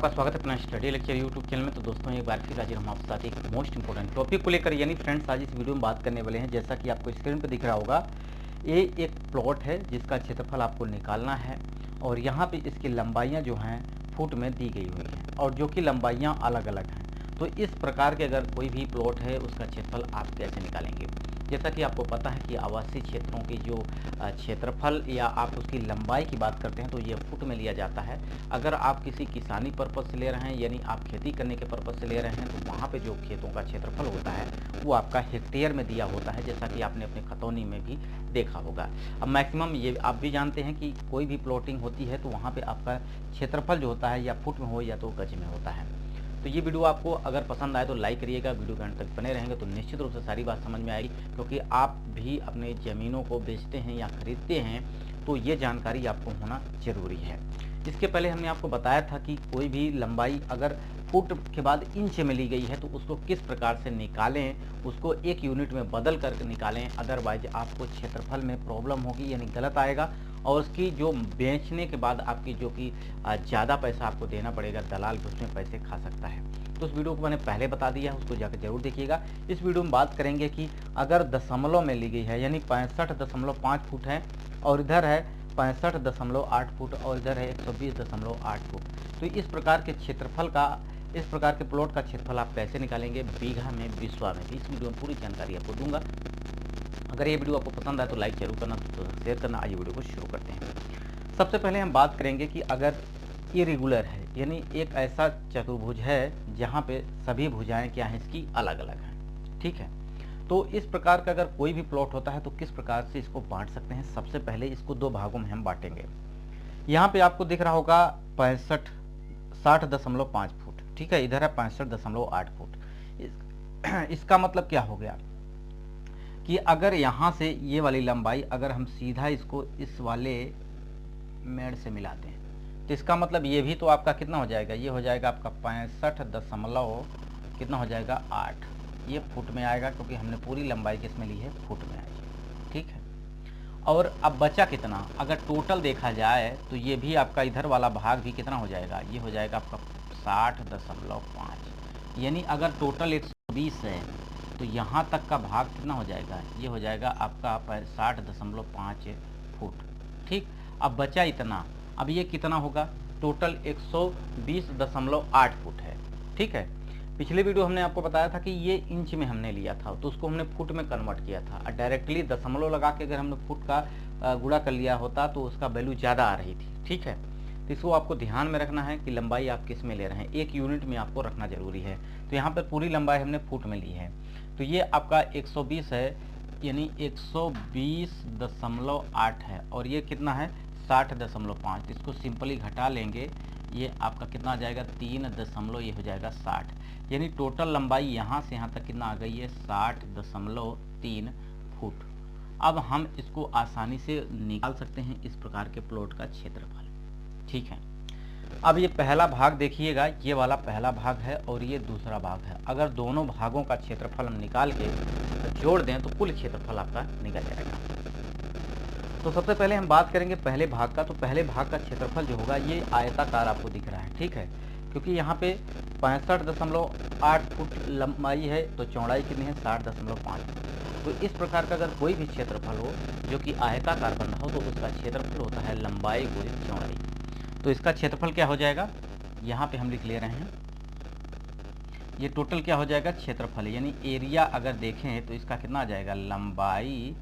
आपका स्वागत है अपना स्टडी लेक्चर यूट्यूब चैनल में। तो दोस्तों एक बार फिर हाजिर हम आपके साथ एक मोस्ट इंपॉर्टेंट टॉपिक को लेकर, यानी फ्रेंड्स आज इस वीडियो में बात करने वाले हैं। जैसा कि आपको स्क्रीन पर दिख रहा होगा, ये एक प्लॉट है जिसका क्षेत्रफल आपको निकालना है और यहाँ पे इसकी लंबाइयाँ जो हैं फुट में दी गई हुई हैं और जो कि लंबाइयाँ अलग अलग हैं। तो इस प्रकार के अगर कोई भी प्लॉट है उसका क्षेत्रफल आप कैसे निकालेंगे। जैसा कि आपको पता है कि आवासीय क्षेत्रों की जो क्षेत्रफल या आप उसकी लंबाई की बात करते हैं तो ये फुट में लिया जाता है। अगर आप किसी किसानी पर्पज़ से ले रहे हैं, यानी आप खेती करने के पर्पज़ से ले रहे हैं, तो वहाँ पे जो खेतों का क्षेत्रफल होता है वो आपका हेक्टेयर में दिया होता है, जैसा कि आपने अपने खतौनी में भी देखा होगा। अब मैक्सिमम ये आप भी जानते हैं कि कोई भी प्लॉटिंग होती है तो वहाँ पर आपका क्षेत्रफल जो होता है या फुट में हो या तो गज में होता है। तो ये वीडियो आपको अगर पसंद आए तो लाइक करिएगा, वीडियो के अंत तक बने रहेंगे तो निश्चित रूप से सारी बात समझ में आएगी, क्योंकि आप भी अपने ज़मीनों को बेचते हैं या खरीदते हैं तो ये जानकारी आपको होना ज़रूरी है। इसके पहले हमने आपको बताया था कि कोई भी लंबाई अगर फुट के बाद इंच में ली गई है तो उसको किस प्रकार से निकालें, उसको एक यूनिट में बदल कर निकालें, अदरवाइज आपको क्षेत्रफल में प्रॉब्लम होगी, यानी गलत आएगा और उसकी जो बेचने के बाद आपकी जो कि ज़्यादा पैसा आपको देना पड़ेगा, दलाल भी उसमें पैसे खा सकता है। तो उस वीडियो को मैंने पहले बता दिया है, उसको जाकर जरूर देखिएगा। इस वीडियो में बात करेंगे कि अगर दशमलव में ली गई है, यानी 65.5 फुट है और इधर है 65.8 फुट और इधर है 120.8 फुट, तो इस प्रकार के क्षेत्रफल का, इस प्रकार के प्लॉट का क्षेत्रफल आप कैसे निकालेंगे बीघा में, बिस्वा में, इस वीडियो में पूरी जानकारी आपको दूंगा। अगर ये वीडियो आपको पसंद आए तो लाइक जरूर करना, तो शेयर करना। आइए वीडियो को शुरू करते हैं। सबसे पहले हम बात करेंगे कि अगर इरेगुलर है, यानी एक ऐसा चतुर्भुज है जहाँ पे सभी भुजाएं क्या हैं, इसकी अलग अलग हैं, ठीक है। तो इस प्रकार का अगर कोई भी प्लॉट होता है तो किस प्रकार से इसको बांट सकते हैं। सबसे पहले इसको दो भागों में हम बांटेंगे। यहाँ पे आपको दिख रहा होगा 60.5 फुट, ठीक है, इधर है 65.8 फुट। इसका मतलब क्या हो गया कि अगर यहाँ से ये वाली लंबाई अगर हम सीधा इसको इस वाले मेड़ से मिलाते हैं तो इसका मतलब ये भी तो आपका कितना हो जाएगा, ये हो जाएगा आपका 65 दशमलव कितना हो जाएगा 8, ये फुट में आएगा क्योंकि हमने पूरी लंबाई किस में ली है, फुट में आएगी, ठीक है। और अब बचा कितना, अगर टोटल देखा जाए तो ये भी आपका इधर वाला भाग भी कितना हो जाएगा, ये हो जाएगा आपका 60.5, यानी अगर टोटल 120 है तो यहाँ तक का भाग कितना हो जाएगा, ये हो जाएगा आपका 60.5 फुट, ठीक। अब बचा इतना, अब ये कितना होगा, टोटल 120.8 फुट है, ठीक है। पिछले वीडियो हमने आपको बताया था कि ये इंच में हमने लिया था तो उसको हमने फुट में कन्वर्ट किया था, और डायरेक्टली दशमलव लगा के अगर हमने फुट का गुणा कर लिया होता तो उसका वैल्यू ज़्यादा आ रही थी, ठीक है। तो इसको आपको ध्यान में रखना है कि लंबाई आप किस में ले रहे हैं, एक यूनिट में आपको रखना जरूरी है। तो यहाँ पर पूरी लंबाई हमने फुट में ली है, तो ये आपका 120 है, यानी 120.8 है और ये कितना है 60.5। इसको सिंपली घटा लेंगे, ये आपका कितना आ जाएगा 3 दशमलव, ये हो जाएगा 60, यानी टोटल लंबाई यहाँ से यहाँ तक कितना आ गई है 60.3 फुट। अब हम इसको आसानी से निकाल सकते हैं इस प्रकार के प्लॉट का क्षेत्रफल, ठीक है। अब ये पहला भाग देखिएगा, ये वाला पहला भाग है और ये दूसरा भाग है। अगर दोनों भागों का क्षेत्रफल हम निकाल के जोड़ दें तो कुल क्षेत्रफल आपका निकल जाएगा। तो सबसे पहले हम बात करेंगे पहले भाग का। तो पहले भाग का क्षेत्रफल जो होगा ये आयताकार आपको दिख रहा है, ठीक है, क्योंकि यहाँ पे 65.8 फुट लंबाई है तो चौड़ाई कितनी है 60.5। तो इस प्रकार का अगर कोई भी क्षेत्रफल हो जो कि आयताकार बन रहा हो तो उसका क्षेत्रफल होता है लंबाई गुणित चौड़ाई। तो इसका क्षेत्रफल क्या हो जाएगा, यहाँ पे हम लिख ले रहे हैं, ये टोटल क्या हो जाएगा क्षेत्रफल, यानी एरिया अगर देखें तो इसका कितना आ जाएगा, लंबाई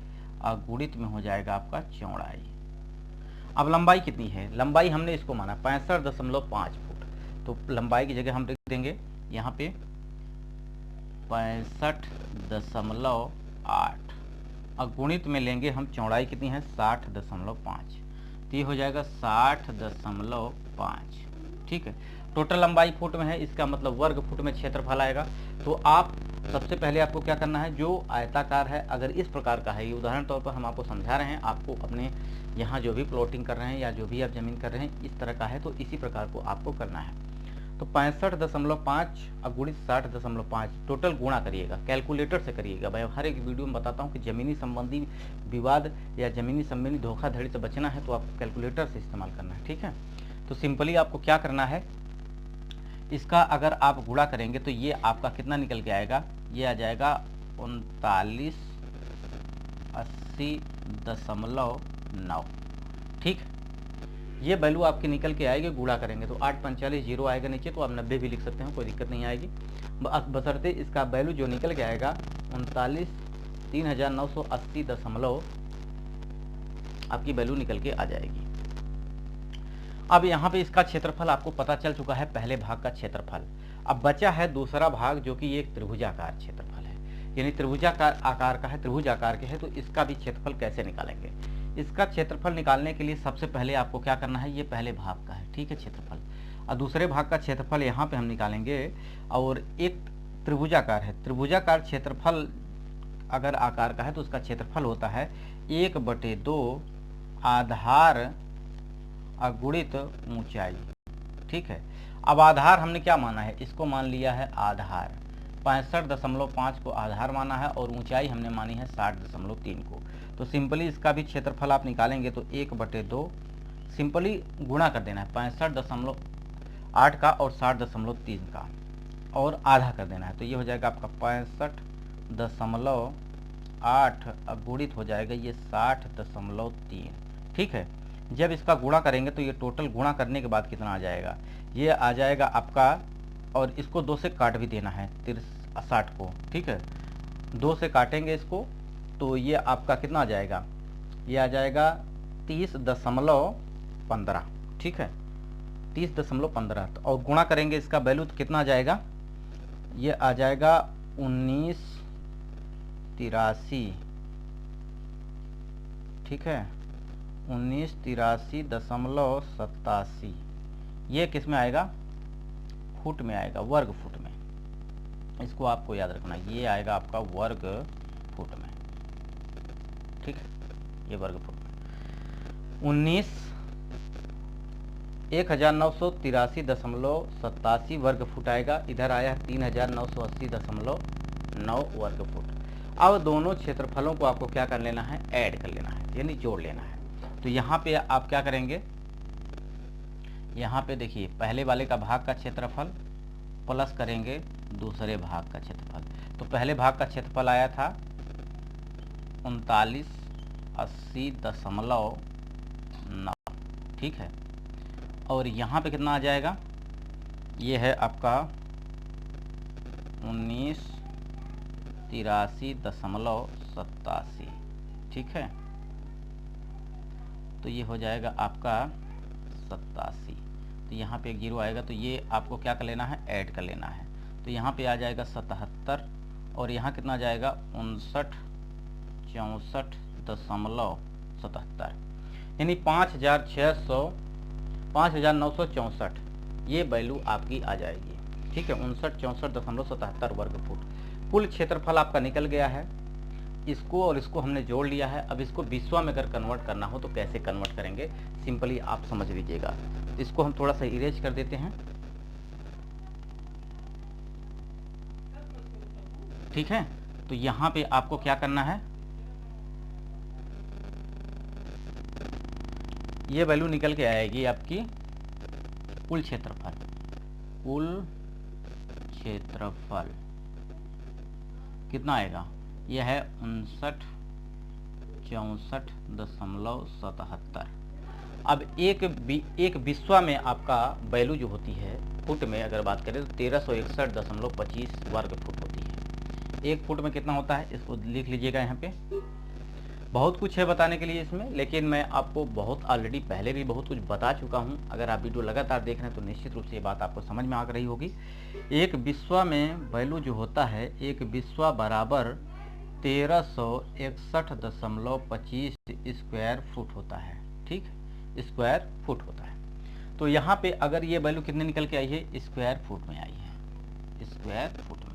गुणित में हो जाएगा आपका चौड़ाई। अब लंबाई कितनी है, लंबाई हमने इसको माना 65.5 फुट, तो लंबाई की जगह हम लिख देंगे यहाँ पे 65.8 और गुणित में लेंगे हम चौड़ाई कितनी है 60.5, तो ये हो जाएगा 60.5, ठीक है। टोटल लंबाई फुट में है, इसका मतलब वर्ग फुट में क्षेत्रफल आएगा। तो आप सबसे पहले आपको क्या करना है, जो आयताकार है अगर इस प्रकार का है, ये उदाहरण तौर पर हम आपको समझा रहे हैं, आपको अपने यहाँ जो भी प्लॉटिंग कर रहे हैं या जो भी आप ज़मीन कर रहे हैं इस तरह का है तो इसी प्रकार को आपको करना है। तो 65.5 और गुणित 60.5 टोटल गुणा करिएगा, कैलकुलेटर से करिएगा। भाई हर एक वीडियो में बताता हूँ कि ज़मीनी संबंधी विवाद या ज़मीनी संबंधी धोखाधड़ी से बचना है तो आपको कैलकुलेटर से इस्तेमाल करना है, ठीक है। तो सिंपली आपको क्या करना है, इसका अगर आप गुणा करेंगे तो ये आपका कितना निकल के आएगा, ये आ जाएगा 3980.9। ठीक, ये वैल्यू आपकी निकल के आएगी गुणा करेंगे तो 845 जीरो आएगा नीचे, तो आप 90 भी लिख सकते हैं, कोई दिक्कत नहीं आएगी। बशर्ते इसका वैल्यू जो निकल के आएगा 39,980 आपकी वैल्यू निकल के आ जाएगी। अब यहाँ पे इसका क्षेत्रफल आपको पता चल चुका है, पहले भाग का क्षेत्रफल। अब बचा है दूसरा भाग जो कि एक त्रिभुजाकार क्षेत्रफल है, यानी त्रिभुजाकार आकार का है, त्रिभुज आकार के है, तो इसका भी क्षेत्रफल कैसे निकालेंगे। इसका क्षेत्रफल निकालने के लिए सबसे पहले आपको क्या करना है, ये पहले भाग का है, ठीक है, क्षेत्रफल, और दूसरे भाग का क्षेत्रफल यहाँ पे हम निकालेंगे। और एक त्रिभुजाकार है, त्रिभुजाकार क्षेत्रफल अगर आकार का है तो उसका क्षेत्रफल होता है 1/2 आधार अगुणित ऊंचाई। ठीक है, अब आधार हमने क्या माना है, इसको मान लिया है आधार, 65.5 को आधार माना है, और ऊंचाई हमने मानी है 60.3 को। तो सिंपली इसका भी क्षेत्रफल आप निकालेंगे तो 1/2 सिंपली गुणा कर देना है 65.8 का और 60.3 का, और आधा कर देना है, तो ये हो जाएगा आपका 65.8 गुणित हो जाएगा ये 60.3। ठीक है, जब इसका गुणा करेंगे तो ये टोटल गुणा करने के बाद कितना आ जाएगा, ये आ जाएगा आपका, और इसको 2 से काट भी देना है 60 को। ठीक है, 2 से काटेंगे इसको तो ये आपका कितना आ जाएगा, ये आ जाएगा 30.15। ठीक है, 30.15, और गुणा करेंगे इसका वैल्यू तो कितना आ जाएगा, ये आ जाएगा 1983। ठीक है, 1983.87। ये किस में आएगा, फुट में आएगा, वर्ग फुट में, इसको आपको याद रखना, ये आएगा आपका वर्ग फुट में। ठीक है, ये वर्ग फुट में 1983.87 वर्ग फुट आएगा, इधर आया 3980.9 वर्ग फुट। अब दोनों क्षेत्रफलों को आपको क्या कर लेना है, ऐड कर लेना है, यानी जोड़ लेना है। तो यहाँ पे आप क्या करेंगे, यहाँ पे देखिए पहले वाले का भाग का क्षेत्रफल प्लस करेंगे दूसरे भाग का क्षेत्रफल, तो पहले भाग का क्षेत्रफल आया था 3980.9। ठीक है, और यहाँ पे कितना आ जाएगा, ये है आपका 1983.87। ठीक है, तो ये हो जाएगा आपका 87, तो यहाँ पे एक जीरो आएगा, तो ये आपको क्या कर लेना है, ऐड कर लेना है, तो यहाँ पे आ जाएगा 77, और यहाँ कितना आ जाएगा 5964.77, यानी 5964 ये वैल्यू आपकी आ जाएगी। ठीक है, 5964.77 वर्ग फुट कुल क्षेत्रफल आपका निकल गया है। इसको और इसको हमने जोड़ लिया है। अब इसको बिस्वा में अगर कन्वर्ट करना हो तो कैसे कन्वर्ट करेंगे, सिंपली आप समझ लीजिएगा। इसको हम थोड़ा सा इरेज कर देते हैं। ठीक है, तो यहाँ पे आपको क्या करना है, ये वैल्यू निकल के आएगी आपकी कुल क्षेत्रफल। कुल क्षेत्रफल कितना आएगा, यह है 5964.77। अब एक बिस्वा में आपका वैल्यू जो होती है फुट में अगर बात करें तो 1361.25 वर्ग फुट होती है। एक फुट में कितना होता है, इसको लिख लीजिएगा। यहाँ पे बहुत कुछ है बताने के लिए इसमें, लेकिन मैं आपको बहुत ऑलरेडी पहले भी बहुत कुछ बता चुका हूँ। अगर आप वीडियो लगातार देख रहे हैं तो निश्चित रूप से ये बात आपको समझ में आ रही होगी। एक बिस्वा में वैल्यू जो होता है, एक बिस्वा बराबर 1361.25 स्क्वायर फुट होता है। ठीक, स्क्वायर फुट होता है। तो यहाँ पे अगर ये वैल्यू कितने निकल के आई है, स्क्वायर फुट में आई है, स्क्वायर फुट में।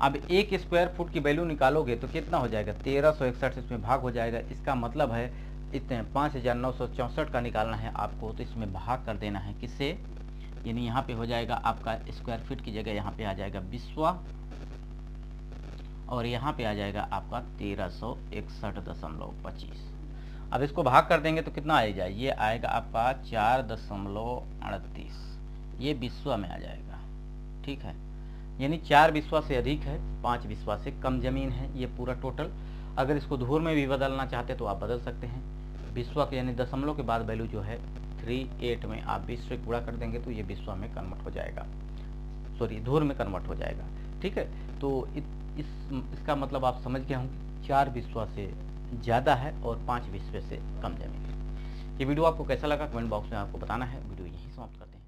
अब एक स्क्वायर फुट की वैल्यू निकालोगे तो कितना हो जाएगा, 1361 इसमें भाग हो जाएगा। इसका मतलब है इतने 5964 का निकालना है आपको, तो इसमें भाग कर देना है किससे, यानी यहाँ पे हो जाएगा आपका स्क्वायर फीट की जगह यहाँ पे आ जाएगा बिस्वा, और यहाँ पे आ जाएगा आपका 1361.25। अब इसको भाग कर देंगे तो कितना आ जाए, ये आएगा आपका 4.38। ये बिस्वा में आ जाएगा। ठीक है, यानी 4 बिस्वा से अधिक है, 5 बिस्वा से कम जमीन है, ये पूरा टोटल। अगर इसको धूर में भी बदलना चाहते तो आप बदल सकते हैं। बिस्वा के यानी दशमलव के बाद वैल्यू जो है 38 में आप 20 से गुणा कर देंगे तो ये बिस्वा में कन्वर्ट हो जाएगा, सॉरी धूर में कन्वर्ट हो जाएगा। ठीक है, तो इसका मतलब आप समझ गए होंगे, 4 बिस्वा से ज़्यादा है और 5 बिस्वे से कम जमीन है। ये वीडियो आपको कैसा लगा कमेंट बॉक्स में आपको बताना है। वीडियो यहीं समाप्त करते हैं।